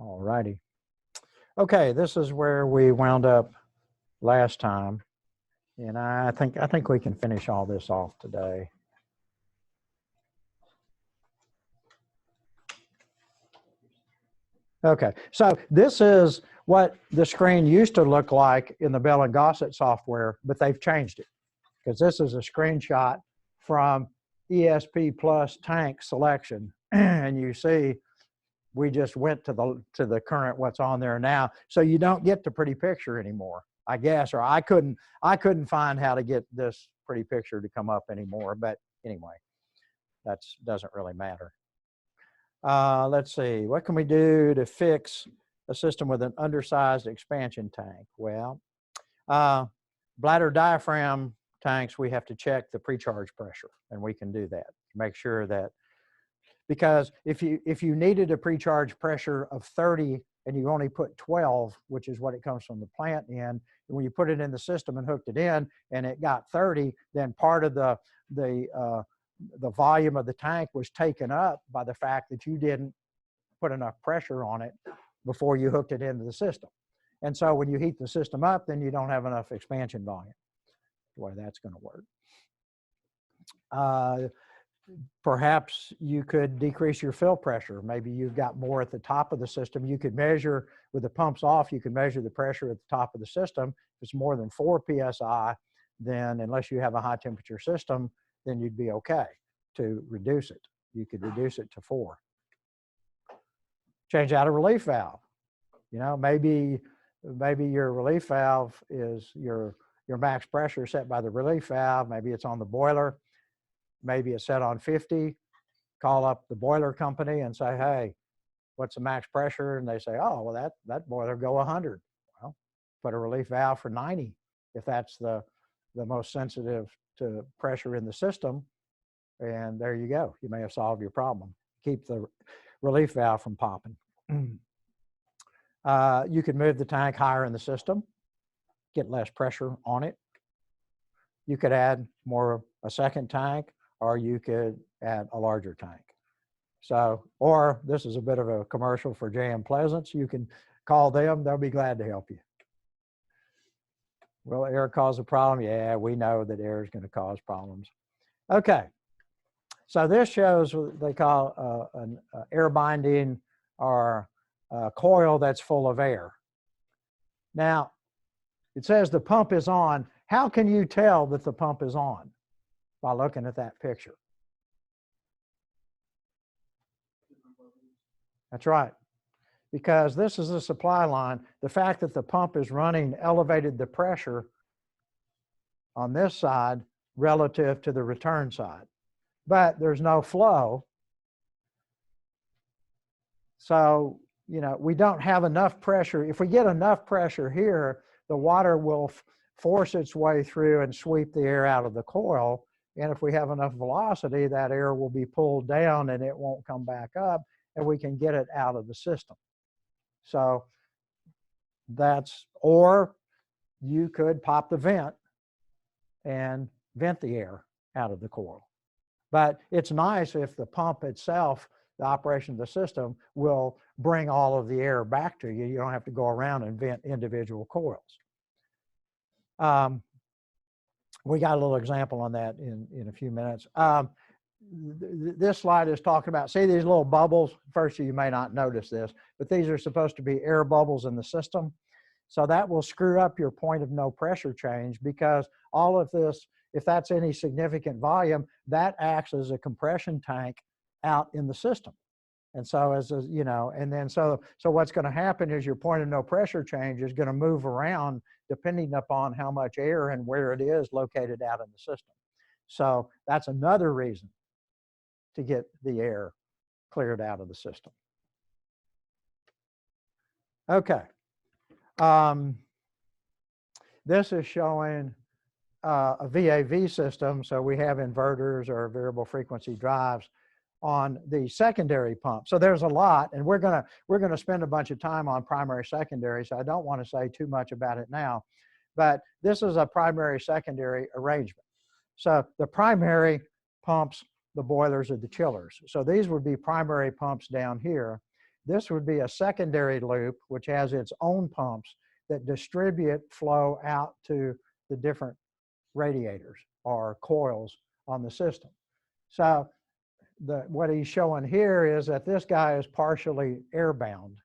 All righty. Okay, this is where we wound up last time, and I think we can finish all this off today. Okay, so this is what the screen used to look like in the Bell and Gossett software, but they've changed it because this is a screenshot from ESP Plus tank selection, and you see we just went to the current what's on there now, so you don't get the pretty picture anymore, I guess, or I couldn't find how to get this pretty picture to come up anymore. But anyway, that doesn't really matter. Let's see, what can we do to fix a system with an undersized expansion tank? Well, bladder diaphragm tanks, we have to check the pre-charge pressure, and we can do that to make sure that, because if you needed a pre-charge pressure of 30 and you only put 12, which is what it comes from the plant in, and when you put it in the system and hooked it in and it got 30, then part of the volume of the tank was taken up by the fact that you didn't put enough pressure on it before you hooked it into the system. And so when you heat the system up, then you don't have enough expansion volume. The way that's going to work. Perhaps you could decrease your fill pressure. Maybe you've got more at the top of the system. You could measure, with the pumps off, you can measure the pressure at the top of the system. If it's more than 4 psi, then unless you have a high temperature system, then you'd be okay to reduce it. You could reduce it to 4. Change out a relief valve. You know, maybe your relief valve is your max pressure set by the relief valve. Maybe it's on the boiler. Maybe it's set on 50. Call up the boiler company and say, hey, what's the max pressure? And they say, oh, well, that boiler go 100. Well, put a relief valve for 90 if that's the most sensitive to pressure in the system. And there you go. You may have solved your problem. Keep the relief valve from popping. You could move the tank higher in the system, get less pressure on it. You could add a second tank, or you could add a larger tank. So, or this is a bit of a commercial for J.M. Pleasance. You can call them. They'll be glad to help you. Will air cause a problem? Yeah, we know that air is going to cause problems. Okay. So this shows what they call an air binding, or a coil that's full of air. Now, it says the pump is on. How can you tell that the pump is on? By looking at that picture. That's right. Because this is the supply line. The fact that the pump is running elevated the pressure on this side relative to the return side. But there's no flow. So, you know, we don't have enough pressure. If we get enough pressure here, the water will force its way through and sweep the air out of the coil. And if we have enough velocity, that air will be pulled down and it won't come back up, and we can get it out of the system. So that's, or you could pop the vent and vent the air out of the coil. But it's nice if the pump itself, the operation of the system, will bring all of the air back to you. You don't have to go around and vent individual coils. We got a little example on that in a few minutes. This slide is talking about, see these little bubbles? First, you may not notice this, but these are supposed to be air bubbles in the system. So that will screw up your point of no pressure change, because all of this, if that's any significant volume, that acts as a compression tank out in the system. And so as a, you know, and then so what's going to happen is your point of no pressure change is going to move around depending upon how much air and where it is located out in the system. So that's another reason to get the air cleared out of the system. Okay. This is showing a VAV system. So we have inverters or variable frequency drives on the secondary pump. So there's a lot, and we're gonna spend a bunch of time on primary secondary, so I don't want to say too much about it now. But this is a primary secondary arrangement. So the primary pumps, the boilers, are the chillers. So these would be primary pumps down here. this would be a secondary loop, which has its own pumps that distribute flow out to the different radiators or coils on the system. So what he's showing here is that this guy is partially airbound.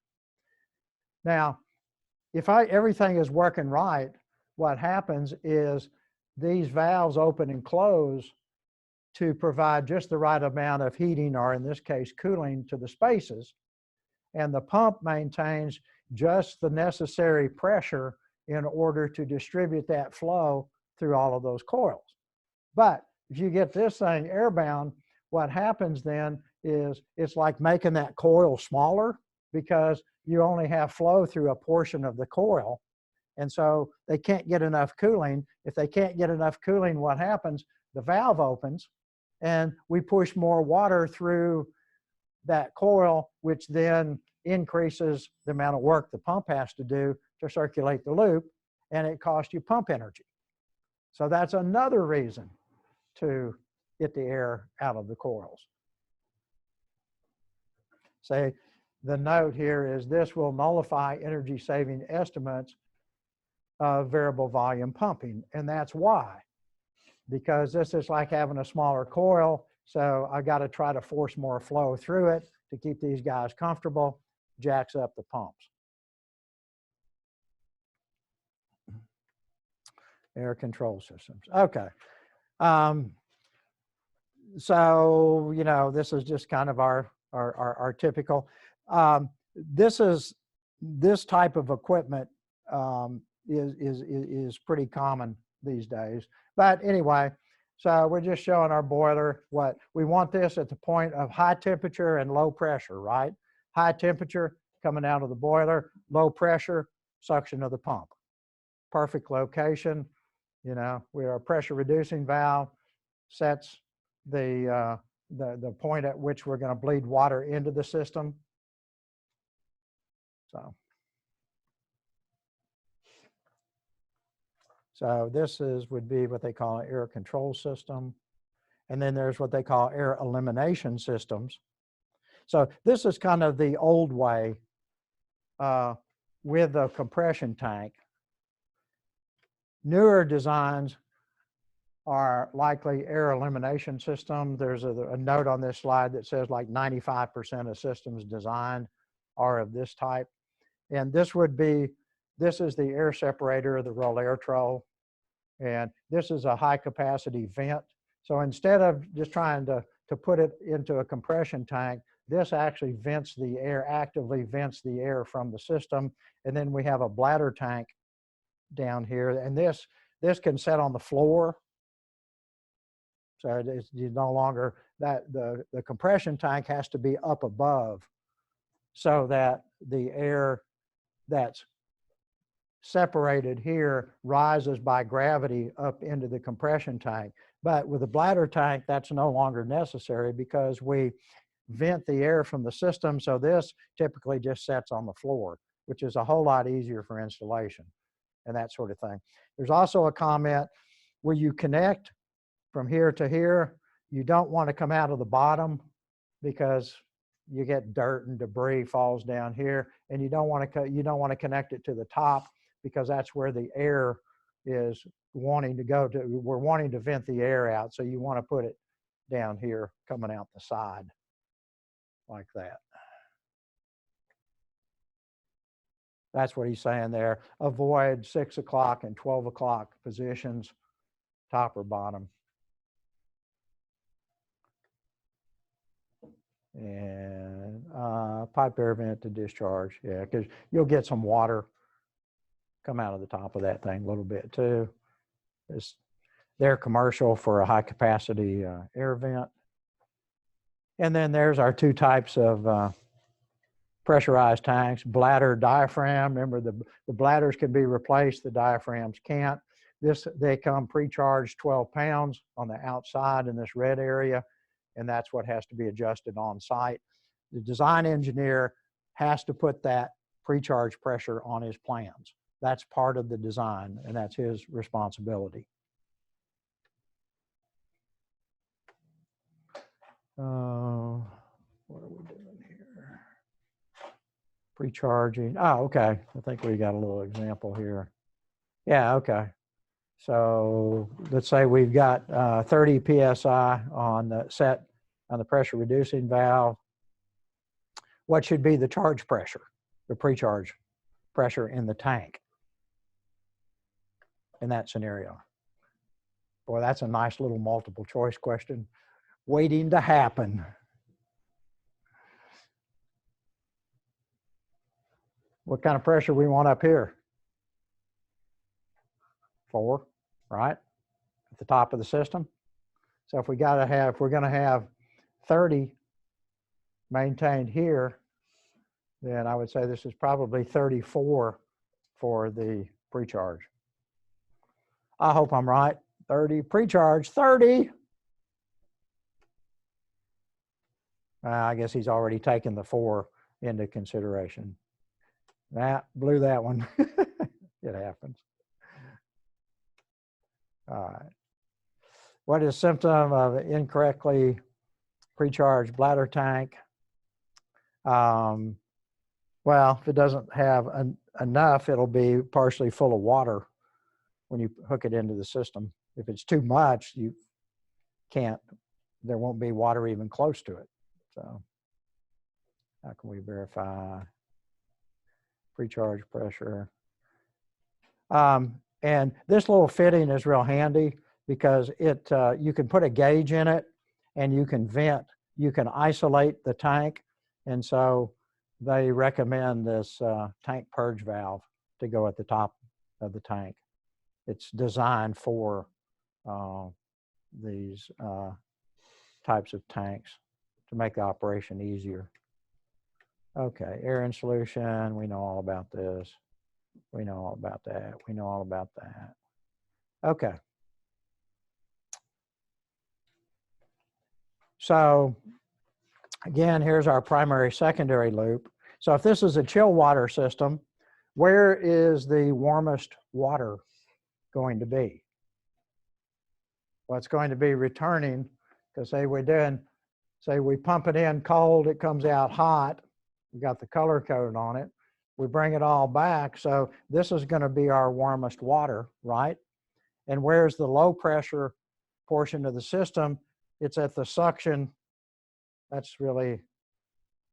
Now, if everything is working right, what happens is these valves open and close to provide just the right amount of heating, or in this case, cooling, to the spaces. And the pump maintains just the necessary pressure in order to distribute that flow through all of those coils. But if you get this thing airbound, what happens then is it's like making that coil smaller, because you only have flow through a portion of the coil. And so they can't get enough cooling. If they can't get enough cooling, what happens? The valve opens and we push more water through that coil, which then increases the amount of work the pump has to do to circulate the loop, and it costs you pump energy. So that's another reason to get the air out of the coils. Say, the note here is this will nullify energy saving estimates of variable volume pumping, and that's why. Because this is like having a smaller coil, so I got to try to force more flow through it to keep these guys comfortable, jacks up the pumps. Air control systems. Okay. So, you know, this is just kind of our typical. This type of equipment is pretty common these days. But anyway, so we're just showing our boiler. What we want this at the point of high temperature and low pressure, right? High temperature coming out of the boiler, low pressure, suction of the pump. Perfect location. You know, we're a pressure reducing valve, sets the point at which we're going to bleed water into the system. So this would be what they call an air control system. And then there's what they call air elimination systems. So this is kind of the old way with a compression tank. Newer designs are likely air elimination system. There's a note on this slide that says like 95% of systems designed are of this type. And this is the air separator, the roll air trough. And this is a high capacity vent. So instead of just trying to put it into a compression tank, this actually vents the air, actively vents the air from the system. And then we have a bladder tank down here. And this can set on the floor. So it's no longer that the compression tank has to be up above so that the air that's separated here rises by gravity up into the compression tank. But with a bladder tank, that's no longer necessary because we vent the air from the system. So this typically just sets on the floor, which is a whole lot easier for installation and that sort of thing. There's also a comment where you connect from here to here. You don't want to come out of the bottom because you get dirt and debris falls down here, and you don't want to connect it to the top because that's where the air is wanting to go to. We're wanting to vent the air out, so you want to put it down here coming out the side like that. That's what he's saying there. Avoid 6 o'clock and 12 o'clock positions, top or bottom. And pipe air vent to discharge. Yeah, because you'll get some water come out of the top of that thing a little bit too. They're commercial for a high capacity air vent. And then there's our two types of pressurized tanks, bladder, diaphragm. Remember, the bladders can be replaced, the diaphragms can't. They come pre-charged 12 pounds on the outside in this red area, and that's what has to be adjusted on site. The design engineer has to put that pre-charge pressure on his plans. That's part of the design, and that's his responsibility. What are we doing here? Pre-charging. Oh, okay. I think we got a little example here. Yeah, okay. So let's say we've got 30 psi on the set on the pressure reducing valve. What should be the charge pressure, the pre-charge pressure in the tank in that scenario? Boy, that's a nice little multiple choice question waiting to happen. What kind of pressure we want up here? 4, right? At the top of the system. So if we're going to have 30 maintained here, then I would say this is probably 34 for the pre-charge. I hope I'm right. 30 pre-charge, 30. I guess he's already taken the 4 into consideration. That blew that one. It happens. All right. What is symptom of an incorrectly pre-charged bladder tank? Well, if it doesn't have enough, it'll be partially full of water when you hook it into the system. If it's too much, you can't, there won't be water even close to it. So how can we verify pre-charge pressure? And this little fitting is real handy because it you can put a gauge in it and you can vent, you can isolate the tank. And so they recommend this tank purge valve to go at the top of the tank. It's designed for these types of tanks to make the operation easier. Okay, air in solution, we know all about this. We know all about that. We know all about that. Okay. So again, here's our primary secondary loop. So if this is a chill water system, where is the warmest water going to be? Well, it's going to be returning, because say we pump it in cold, it comes out hot. We got the color code on it. We bring it all back. So this is going to be our warmest water, right? And where's the low pressure portion of the system? It's at the suction. That's really,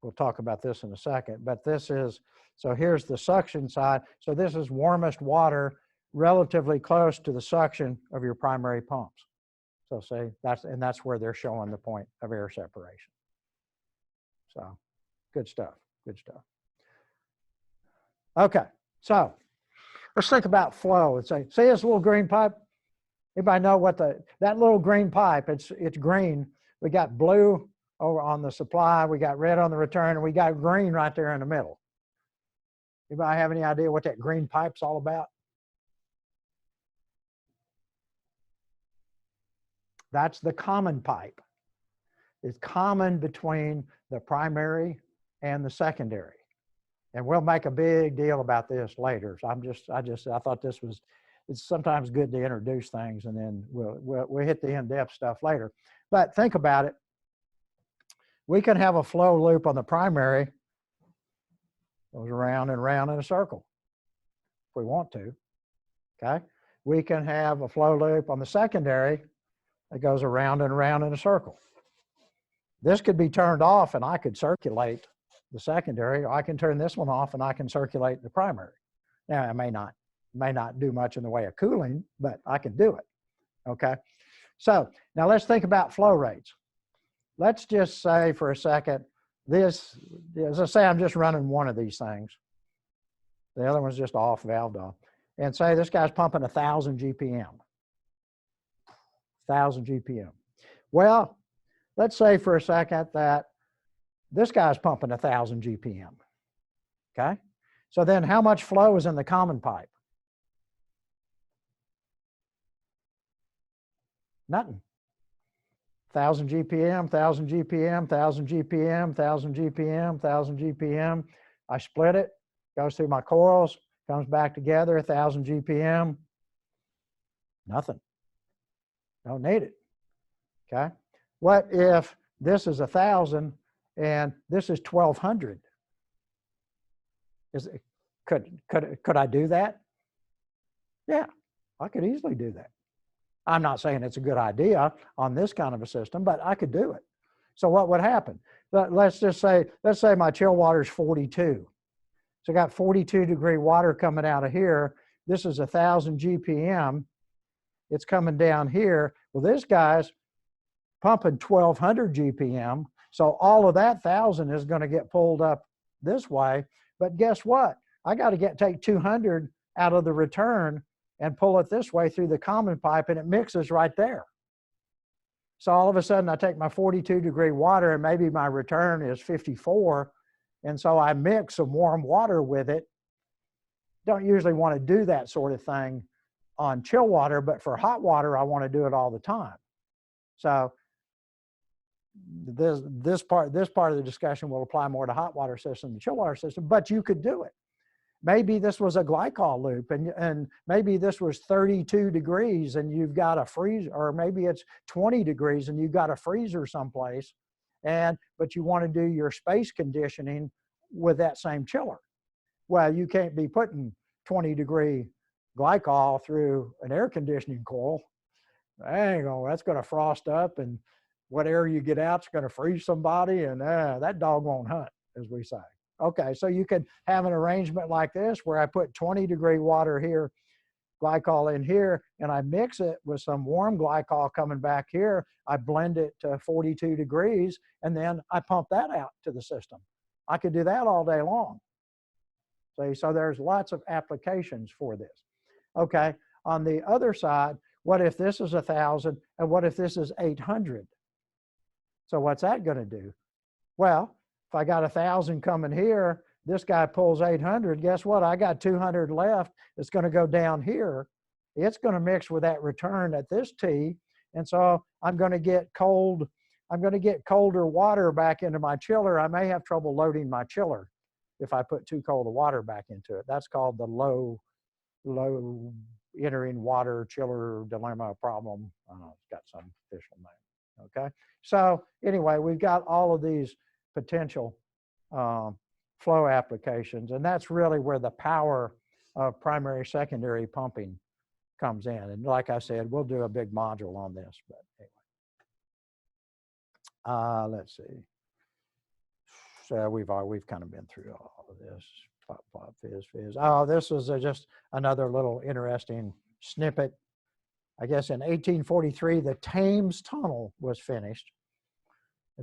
we'll talk about this in a second, but this is, so here's the suction side. So this is warmest water relatively close to the suction of your primary pumps. So say that's where they're showing the point of air separation. So good stuff, good stuff. Okay, so let's think about flow and say this little green pipe. Anybody know what that little green pipe, it's green. We got blue over on the supply, we got red on the return, and we got green right there in the middle. Anybody have any idea what that green pipe's all about? That's the common pipe. It's common between the primary and the secondary. And we'll make a big deal about this later. So I thought this was, it's sometimes good to introduce things and then we'll hit the in-depth stuff later. But think about it. We can have a flow loop on the primary, goes around and around in a circle if we want to, okay? We can have a flow loop on the secondary that goes around and around in a circle. This could be turned off and I could circulate the secondary, or I can turn this one off and I can circulate the primary. Now, I may not do much in the way of cooling, but I can do it, okay? So now let's think about flow rates. Let's just say for a second, this, as I say, I'm just running one of these things. The other one's just off, valved off. And say this guy's pumping 1,000 GPM. 1,000 GPM. Well, let's say for a second that this guy's pumping 1,000 GPM, okay? So then how much flow is in the common pipe? Nothing. 1,000 GPM, 1,000 GPM, 1,000 GPM, 1,000 GPM, 1,000 GPM. I split it, goes through my coils, comes back together, 1,000 GPM. Nothing. Don't need it, okay? What if this is 1,000 and this is 1,200? Is it, could I do that? Yeah, I could easily do that. I'm not saying it's a good idea on this kind of a system, but I could do it. So what would happen? Let's say my chill water is 42. So I got 42-degree water coming out of here. This is 1,000 GPM. It's coming down here. Well, this guy's pumping 1,200 GPM. So all of that 1,000 is going to get pulled up this way. But guess what? I got to take 200 out of the return and pull it this way through the common pipe, and it mixes right there. So all of a sudden I take my 42-degree water, and maybe my return is 54, and so I mix some warm water with it. Don't usually want to do that sort of thing on chill water, but for hot water, I want to do it all the time. So this part of the discussion will apply more to hot water system than chill water system, but you could do it. Maybe this was a glycol loop, and maybe this was 32 degrees and you've got a freezer, or maybe it's 20 degrees and you've got a freezer someplace, but you want to do your space conditioning with that same chiller. Well, you can't be putting 20-degree glycol through an air conditioning coil. That's going to frost up, and what air you get out is going to freeze somebody, and that dog won't hunt, as we say. Okay, so you could have an arrangement like this where I put 20-degree water here, glycol in here, and I mix it with some warm glycol coming back here. I blend it to 42 degrees, and then I pump that out to the system. I could do that all day long. See, so there's lots of applications for this. Okay, on the other side, what if this is 1,000 and what if this is 800? So what's that going to do? Well, if I got 1,000 coming here, this guy pulls 800, guess what? I got 200 left. It's going to go down here. It's going to mix with that return at this T. And so I'm going to get colder water back into my chiller. I may have trouble loading my chiller if I put too cold of water back into it. That's called the low entering water chiller dilemma problem. I don't know, it's got some official name. Okay. So anyway, we've got all of these potential flow applications, and that's really where the power of primary secondary pumping comes in. And like I said, we'll do a big module on this, but anyway. Let's see. So we've kind of been through all of this. Pop, pop, fizz, fizz. Oh, this is just another little interesting snippet. I guess in 1843, the Thames tunnel was finished.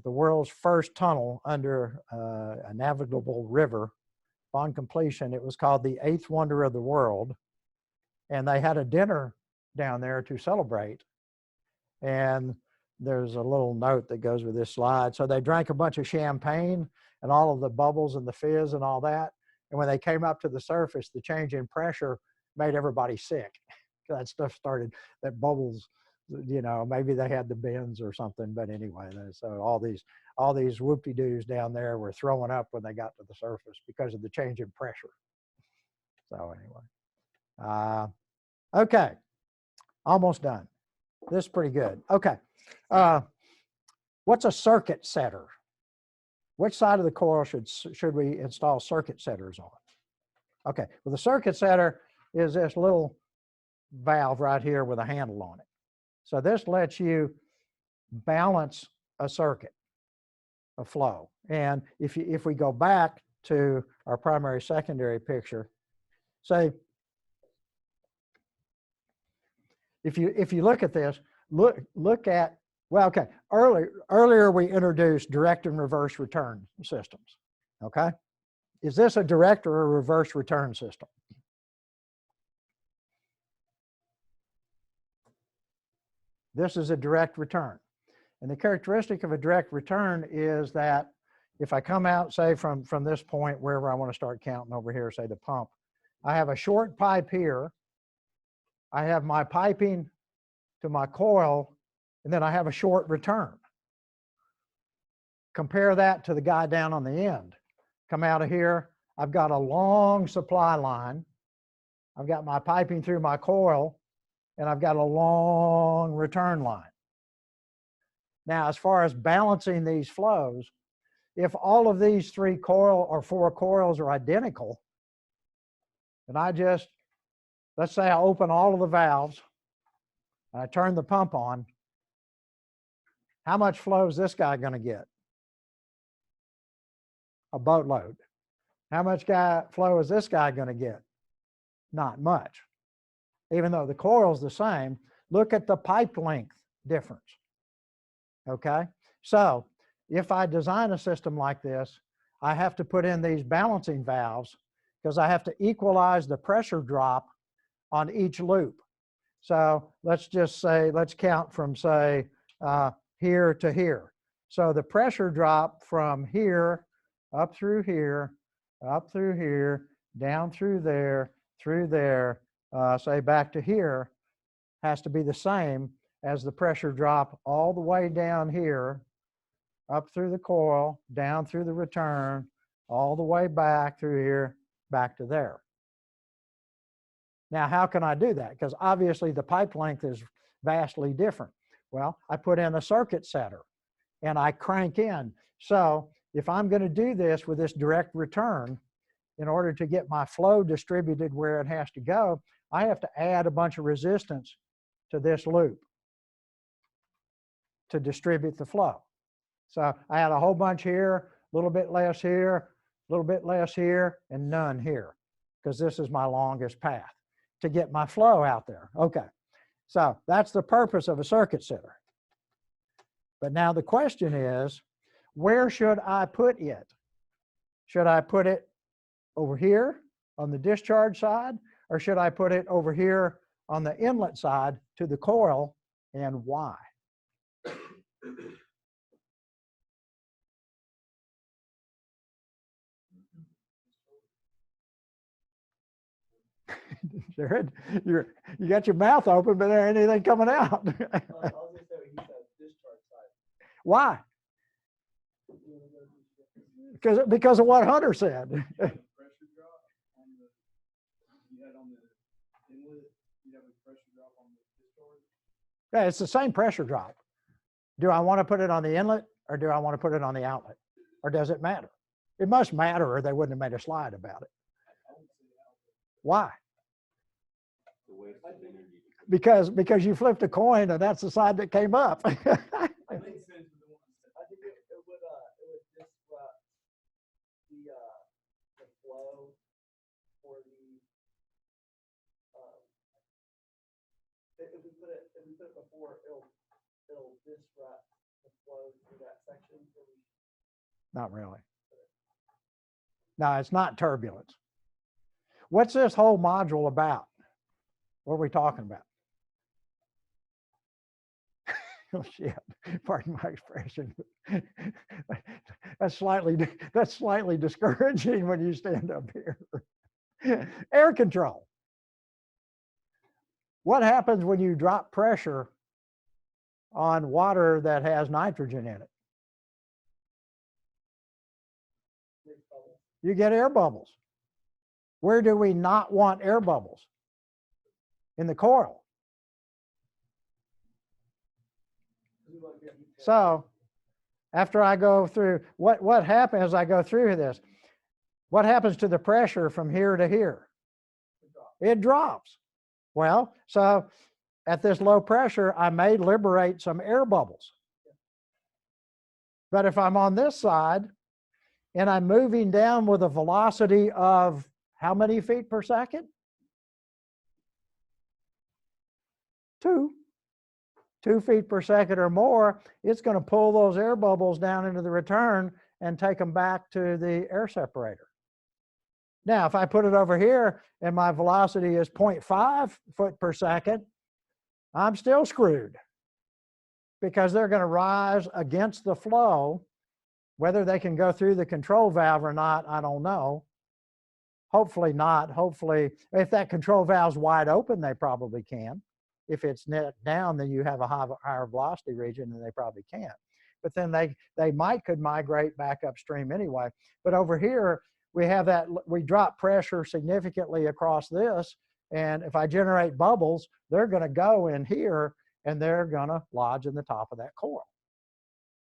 The world's first tunnel under a navigable river. Upon completion, it was called the eighth wonder of the world. And they had a dinner down there to celebrate. And there's a little note that goes with this slide. So they drank a bunch of champagne and all of the bubbles and the fizz and all that. And when they came up to the surface, the change in pressure made everybody sick. That stuff started, that bubbles, maybe they had the bends or something, but anyway, so all these whoop-de-doos down there were throwing up when they got to the surface because of the change in pressure. So anyway, okay, almost done. This is pretty good. Okay, what's a circuit setter? Which side of the coil should we install circuit setters on? Okay, well, the circuit setter is this little valve right here with a handle on it. So this lets you balance a circuit, a flow. And if we go back to our primary secondary picture, say, if you look at this, look at, well, okay, earlier we introduced direct and reverse return systems, okay? Is this a direct or a reverse return system? This is a direct return. And the characteristic of a direct return is that if I come out, say, from this point, wherever I want to start counting over here, say the pump, I have a short pipe here. I have my piping to my coil, and then I have a short return. Compare that to the guy down on the end. Come out of here, I've got a long supply line. I've got my piping through my coil, and I've got a long return line. Now, as far as balancing these flows, if all of these 3 coil or 4 coils are identical, and I just, let's say I open all of the valves, and I turn the pump on, how much flow is this guy going to get? A boatload. How much flow is this guy going to get? Not much. Even though the coil's the same, look at the pipe length difference. Okay? So if I design a system like this, I have to put in these balancing valves because I have to equalize the pressure drop on each loop. So let's just say, let's count from say here to here. So the pressure drop from here, up through here, up through here, down through there, say back to here, has to be the same as the pressure drop all the way down here, up through the coil, down through the return, all the way back through here, back to there. Now, how can I do that? Because obviously the pipe length is vastly different. Well, I put in a circuit setter and I crank in. So if I'm going to do this with this direct return, in order to get my flow distributed where it has to go, I have to add a bunch of resistance to this loop to distribute the flow. So I had a whole bunch here, a little bit less here, a little bit less here, and none here, because this is my longest path to get my flow out there. Okay, so that's the purpose of a circuit setter. But now the question is, where should I put it? Should I put it over here on the discharge side, or should I put it over here on the inlet side to the coil, and why? Jared, you got your mouth open, but there ain't anything coming out. Why? Because of what Hunter said. Yeah, it's the same pressure drop. Do I want to put it on the inlet, or do I want to put it on the outlet? Or does it matter? It must matter, or they wouldn't have made a slide about it. Why? Because you flipped a coin and that's the side that came up. I think it would disrupt the flow for if we put it before, it'll disrupt the flow through that section. Not really. No, it's not turbulence. What's this whole module about? What are we talking about? Oh shit! Pardon my expression. That's slightly discouraging when you stand up here. Air control. What happens when you drop pressure on water that has nitrogen in it? You get air bubbles. Where do we not want air bubbles? In the coil. So after I go through, what happens as I go through this? What happens to the pressure from here to here? It drops. Well, so at this low pressure, I may liberate some air bubbles. But if I'm on this side and I'm moving down with a velocity of how many feet per second? 2 feet per second or more, it's going to pull those air bubbles down into the return and take them back to the air separator. Now, if I put it over here and my velocity is 0.5 foot per second, I'm still screwed because they're going to rise against the flow. Whether they can go through the control valve or not, I don't know. Hopefully not. Hopefully, if that control valve's wide open, they probably can. If it's net down, then you have a higher velocity region, and they probably can't. But then they could migrate back upstream anyway. But over here, we have that, we drop pressure significantly across this, and if I generate bubbles, they're going to go in here, and they're going to lodge in the top of that coil.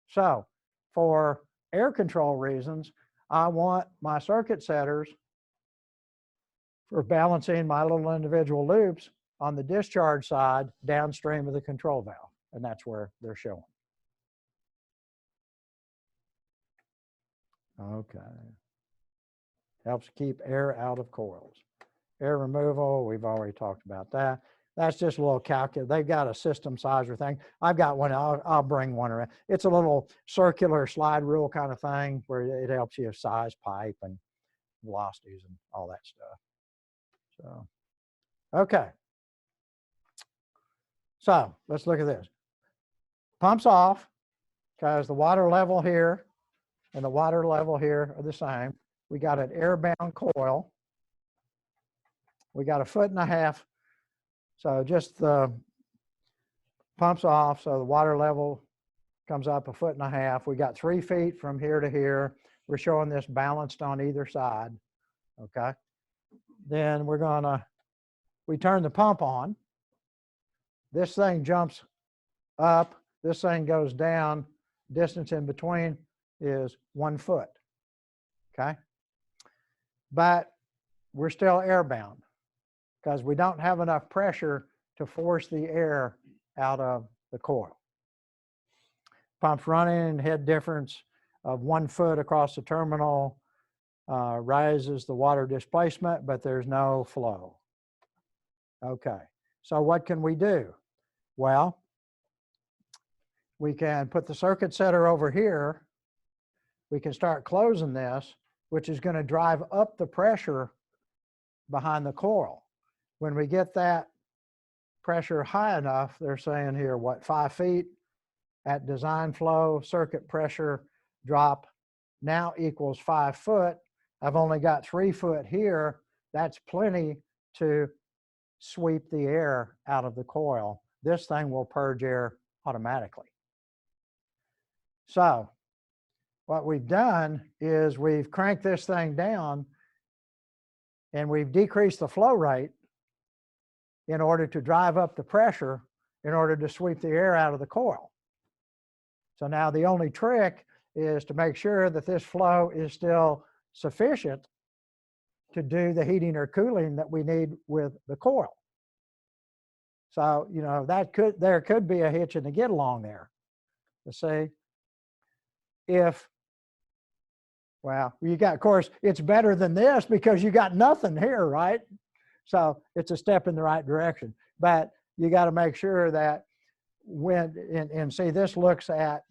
So for air control reasons, I want my circuit setters for balancing my little individual loops on the discharge side downstream of the control valve. And that's where they're showing. Okay. Helps keep air out of coils. Air removal, we've already talked about that. That's just a little calculator. They've got a system sizer thing. I've got one, I'll bring one around. It's a little circular slide rule kind of thing where it helps you size pipe and velocities and all that stuff. So, okay. So let's look at this. Pumps off because the water level here and the water level here are the same. We got an air-bound coil. We got 1.5 feet. So just the pumps off, so the water level comes up 1.5 feet. We got 3 feet from here to here. We're showing this balanced on either side, okay? Then we turn the pump on. This thing jumps up, this thing goes down. Distance in between is 1 foot, okay? But we're still airbound because we don't have enough pressure to force the air out of the coil. Pump's running, head difference of 1 foot across the terminal rises the water displacement, but there's no flow. Okay, so what can we do? Well, we can put the circuit setter over here. We can start closing this, which is going to drive up the pressure behind the coil. When we get that pressure high enough, they're saying here, what, 5 feet at design flow, circuit pressure drop now equals 5 foot. I've only got 3 foot here. That's plenty to sweep the air out of the coil. This thing will purge air automatically. So what we've done is we've cranked this thing down and we've decreased the flow rate in order to drive up the pressure in order to sweep the air out of the coil. So now the only trick is to make sure that this flow is still sufficient to do the heating or cooling that we need with the coil. So, you know, there could be a hitch in the get along there. Let's see. Well, you got, of course, it's better than this because you got nothing here, right? So it's a step in the right direction. But you got to make sure that and see, this looks at,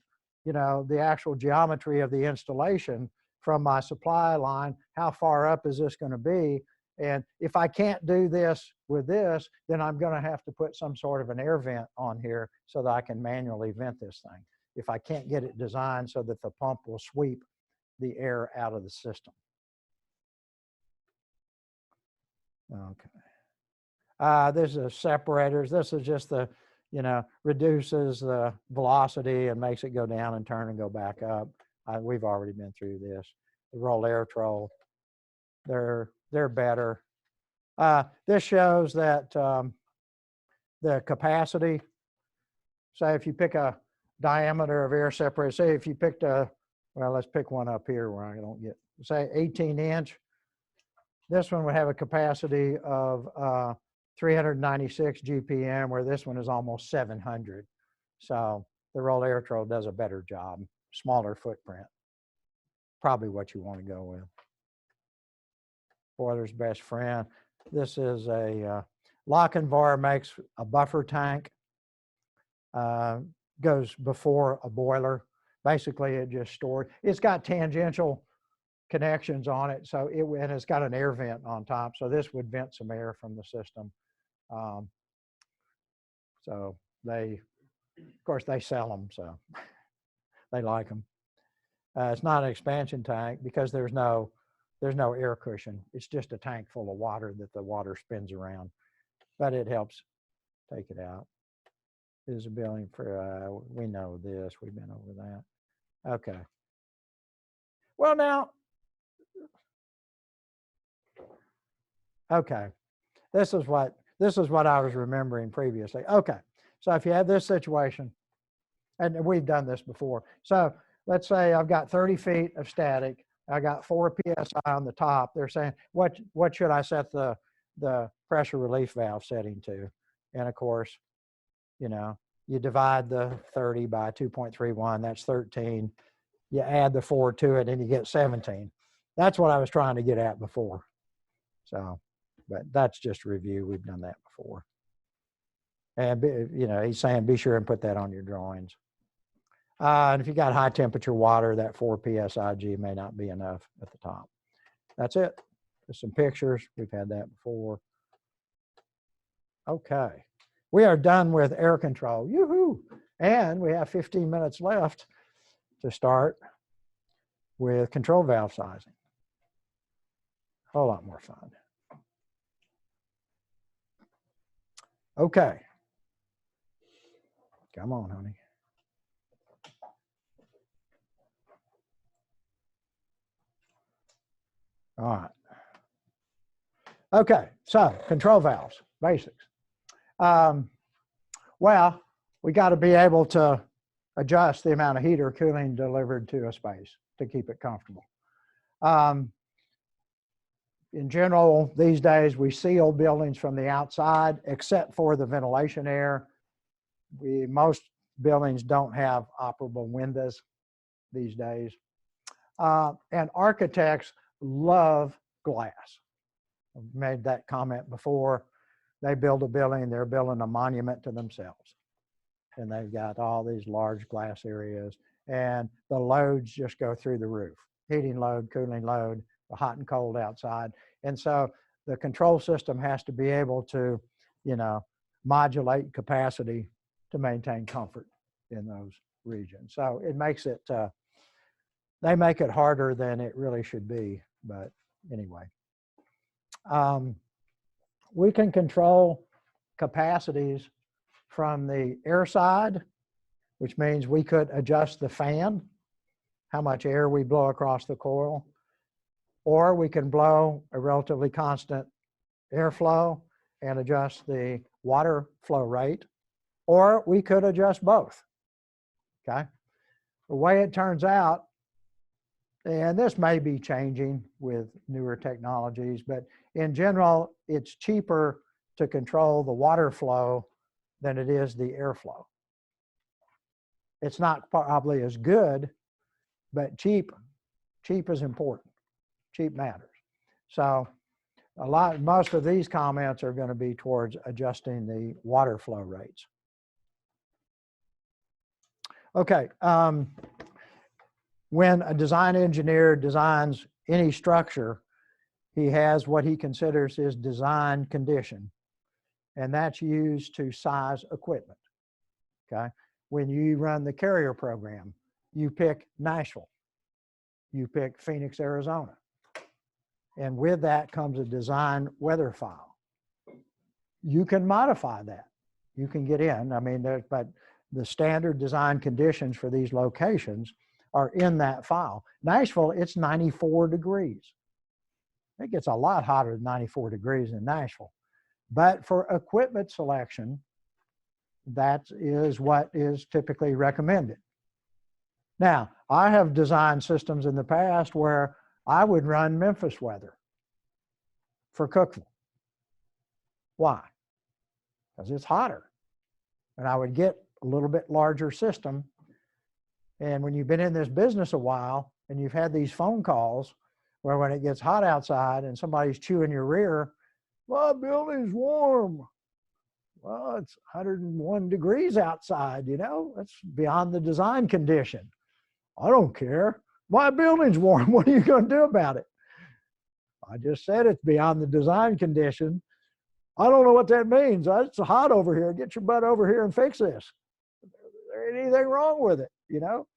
you know, the actual geometry of the installation from my supply line. How far up is this going to be? And if I can't do this with this, then I'm going to have to put some sort of an air vent on here so that I can manually vent this thing. If I can't get it designed so that the pump will sweep the air out of the system. Okay. This is separators. This is just the, you know, reduces the velocity and makes it go down and turn and go back up. We've already been through this. The roll air troll, they're better. This shows that the capacity, say if you pick a diameter of air separator, say if you picked well, let's pick one up here where I don't get, say 18-inch. This one would have a capacity of 396 GPM, where this one is almost 700. So the roll air troll does a better job, smaller footprint. Probably what you want to go with. Boiler's best friend. This is a Lochinvar makes a buffer tank. Goes before a boiler. Basically, it just stored. It's got tangential connections on it, so and it's got an air vent on top. So this would vent some air from the system. So they, of course, they sell them, so they like them. It's not an expansion tank because there's no air cushion. It's just a tank full of water that the water spins around, but it helps take it out. This is a building for, we know this, we've been over that. Okay. Well, now, okay, this is what I was remembering previously. Okay, so if you have this situation, and we've done this before. So let's say I've got 30 feet of static. I got 4 PSI on the top. They're saying, what should I set the the pressure relief valve setting to. And of course, you know, you divide the 30 by 2.31, that's 13. You add the 4 to it and you get 17. That's what I was trying to get at before. So, but that's just a review. We've done that before. And, you know, he's saying be sure and put that on your drawings. And if you got high temperature water, that 4 psig may not be enough at the top. That's it. There's some pictures. We've had that before. Okay. We are done with air control. Yoo-hoo! And we have 15 minutes left to start with control valve sizing. A whole lot more fun. Okay. Come on, honey. All right. Okay, so control valves, basics. Well, we got to be able to adjust the amount of heat or cooling delivered to a space to keep it comfortable. In general, these days, we seal buildings from the outside, except for the ventilation air. Most buildings don't have operable windows these days. And architects love glass. I've made that comment before. They build a building, they're building a monument to themselves. And they've got all these large glass areas, and the loads just go through the roof. Heating load, cooling load, the hot and cold outside. And so the control system has to be able to, you know, modulate capacity to maintain comfort in those regions. So it makes it, they make it harder than it really should be, but anyway. We can control capacities from the air side, which means we could adjust the fan, how much air we blow across the coil, or we can blow a relatively constant airflow and adjust the water flow rate, or we could adjust both, okay? The way it turns out, and this may be changing with newer technologies, but in general, it's cheaper to control the water flow than it is the airflow. It's not probably as good, but cheap is important. Cheap matters. So most of these comments are going to be towards adjusting the water flow rates. Okay. When a design engineer designs any structure, he has what he considers his design condition, and that's used to size equipment, okay? When you run the carrier program, you pick Nashville, you pick Phoenix, Arizona, and with that comes a design weather file. You can modify that. You can get in, I mean, but the standard design conditions for these locations are in that file. Nashville, it's 94 degrees. It gets a lot hotter than 94 degrees in Nashville. But for equipment selection, that is what is typically recommended. Now, I have designed systems in the past where I would run Memphis weather for Cookville. Why? Because it's hotter. And I would get a little bit larger system. And when you've been in this business a while and you've had these phone calls where when it gets hot outside and somebody's chewing your rear, my building's warm. Well, it's 101 degrees outside, you know, that's beyond the design condition. I don't care. My building's warm. What are you going to do about it? I just said it's beyond the design condition. I don't know what that means. It's hot over here. Get your butt over here and fix this. There ain't anything wrong with it, you know?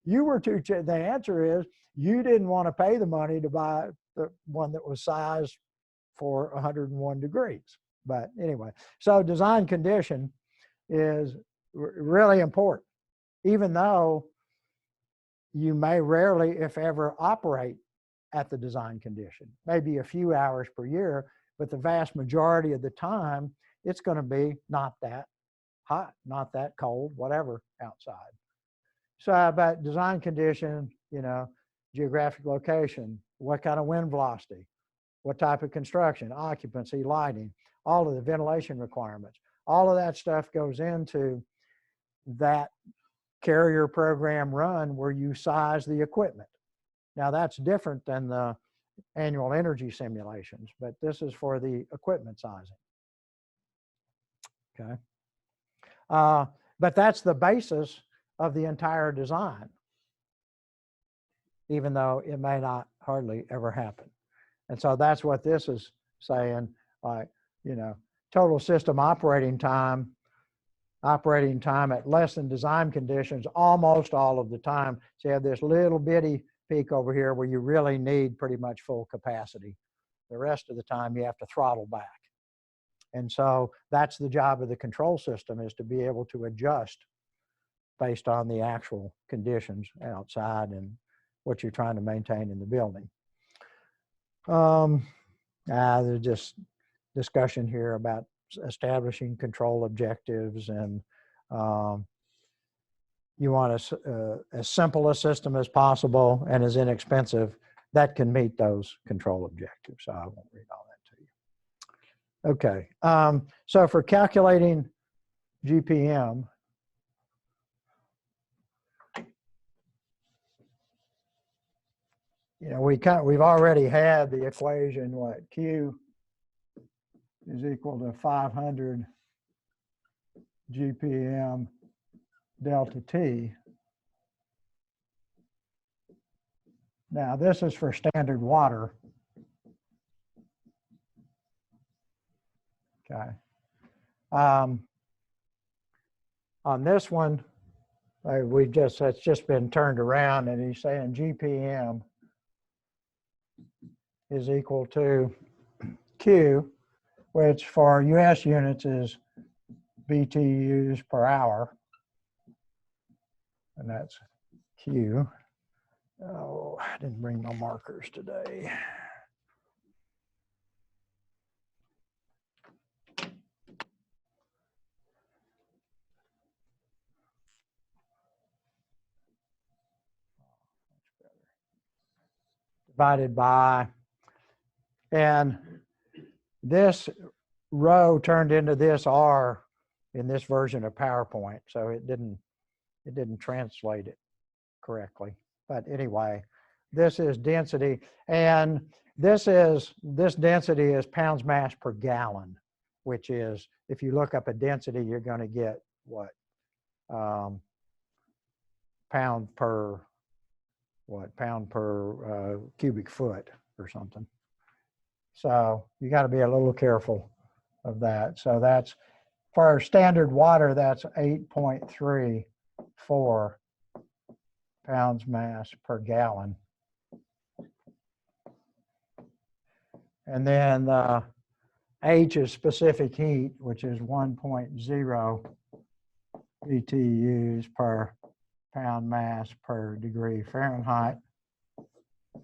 You were too, the answer is you didn't want to pay the money to buy the one that was sized for 101 degrees. But anyway, so design condition is really important, even though you may rarely, if ever, operate at the design condition, maybe a few hours per year, but the vast majority of the time, it's going to be not that hot, not that cold, whatever outside. So, but design condition, you know, geographic location, what kind of wind velocity, what type of construction, occupancy, lighting, all of the ventilation requirements. All of that stuff goes into that carrier program run where you size the equipment. Now that's different than the annual energy simulations, but this is for the equipment sizing. Okay. But that's the basis of the entire design, even though it may not hardly ever happen. And so that's what this is saying, like, you know, total system operating time at less than design conditions almost all of the time. So you have this little bitty peak over here where you really need pretty much full capacity. The rest of the time you have to throttle back. And so that's the job of the control system, is to be able to adjust based on the actual conditions outside and what you're trying to maintain in the building. There's just discussion here about establishing control objectives, and you want as simple a system as possible and as inexpensive that can meet those control objectives. So I won't read all that to you. Okay, so for calculating GPM, you know, we've already had the equation, what, Q is equal to 500 GPM delta T. Now this is for standard water. Okay. On this one, it's just been turned around, and he's saying GPM is equal to Q, which for US units is BTUs per hour, and that's Q. Oh, I didn't bring my markers today. Divided by, and this row turned into this R in this version of PowerPoint, so it didn't translate it correctly. But anyway, this is density, and this density is pounds mass per gallon, which is, if you look up a density, you're going to get what, pound per cubic foot or something. So you got to be a little careful of that. So that's for standard water, that's 8.34 pounds mass per gallon. And then H is specific heat, which is 1.0 BTUs per pound mass per degree Fahrenheit.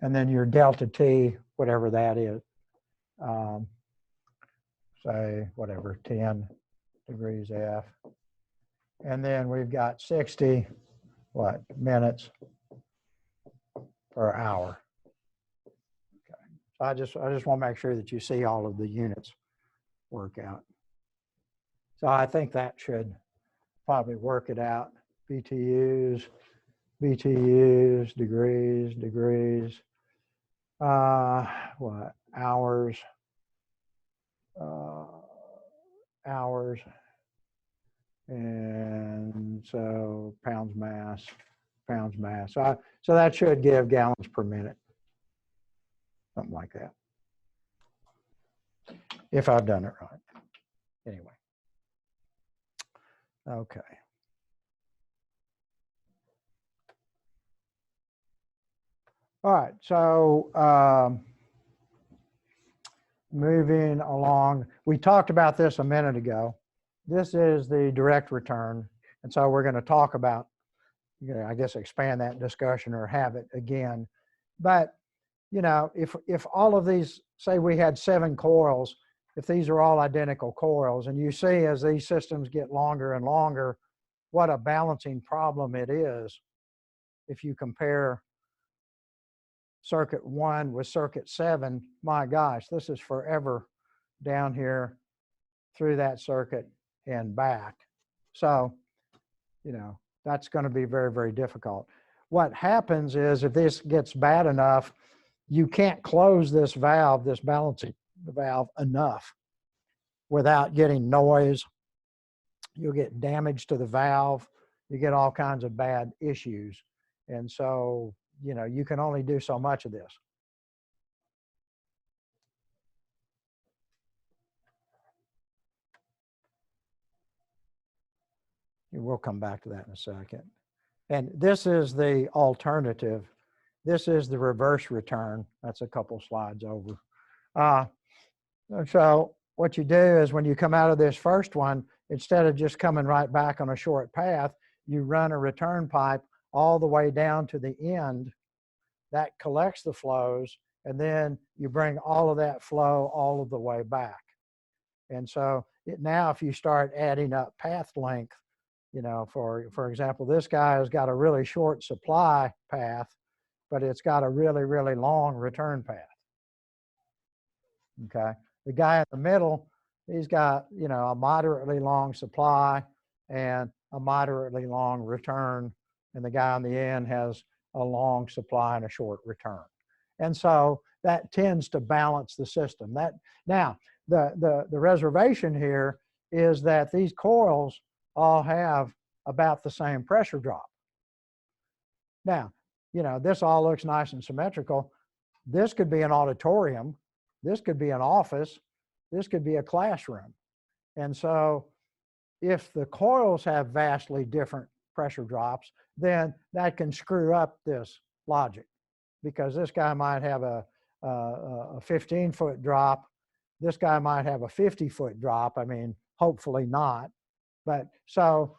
And then your delta T, whatever that is, say whatever, 10 degrees F. And then we've got 60 minutes per hour. Okay. So I just want to make sure that you see all of the units work out. So I think that should probably work it out. BTUs, degrees, hours, and so pounds mass. So that should give gallons per minute, something like that, if I've done it right. Anyway, okay. All right, so moving along, we talked about this a minute ago. This is the direct return, and so we're going to talk about, I guess, expand that discussion or have it again. But if all of these, say we had 7 coils, if these are all identical coils, and you see as these systems get longer and longer, what a balancing problem it is if you compare circuit 1 with circuit 7, my gosh, this is forever down here through that circuit and back. So, you know, that's going to be very, very difficult. What happens is if this gets bad enough, you can't close this valve, this balancing valve, enough without getting noise. You'll get damage to the valve. You get all kinds of bad issues. And so, you know, you can only do so much of this. We'll come back to that in a second. And this is the alternative. This is the reverse return. That's a couple slides over. So what you do is when you come out of this first one, instead of just coming right back on a short path, you run a return pipe all the way down to the end that collects the flows, and then you bring all of that flow all of the way back. And so now if you start adding up path length, you know, for example, this guy has got a really short supply path, but it's got a really, really long return path. Okay. The guy in the middle, he's got, you know, a moderately long supply and a moderately long return. And the guy on the end has a long supply and a short return. And so that tends to balance the system. Now, the reservation here is that these coils all have about the same pressure drop. Now, you know, this all looks nice and symmetrical. This could be an auditorium. This could be an office. This could be a classroom. And so if the coils have vastly different pressure drops, then that can screw up this logic, because this guy might have a 15-foot drop. This guy might have a 50-foot drop. I mean, hopefully not. But so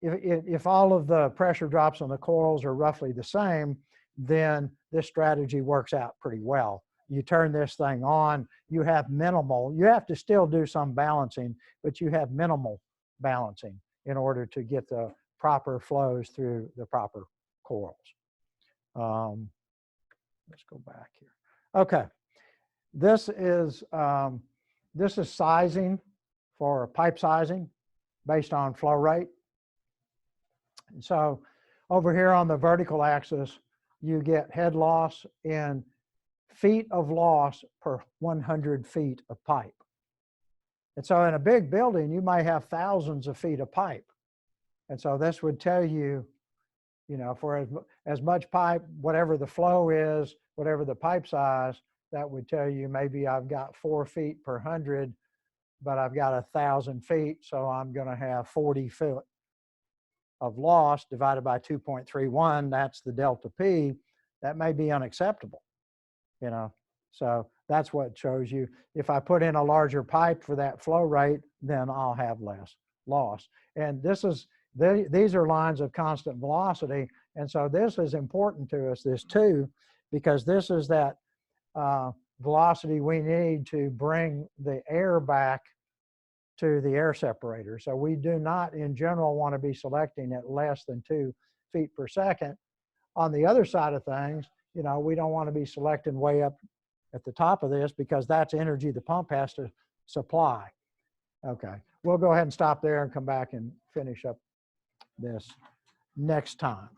if all of the pressure drops on the coils are roughly the same, then this strategy works out pretty well. You turn this thing on, you have minimal, you have to still do some balancing, but you have minimal balancing in order to get the proper flows through the proper coils. Let's go back here. Okay, this is sizing for pipe sizing based on flow rate. And so over here on the vertical axis, you get head loss in feet of loss per 100 feet of pipe. And so in a big building, you might have thousands of feet of pipe. And so this would tell you, you know, for as much pipe, whatever the flow is, whatever the pipe size, that would tell you maybe I've got 4 feet per 100, but I've got 1,000 feet, so I'm going to have 40 feet of loss divided by 2.31. That's the delta P. That may be unacceptable, you know. So that's what shows you. If I put in a larger pipe for that flow rate, then I'll have less loss. And these are lines of constant velocity. And so this is important to us, this too, because this is that velocity we need to bring the air back to the air separator. So we do not, in general, want to be selecting at less than 2 feet per second. On the other side of things, you know, we don't want to be selecting way up at the top of this, because that's energy the pump has to supply. Okay, we'll go ahead and stop there and come back and finish up this next time.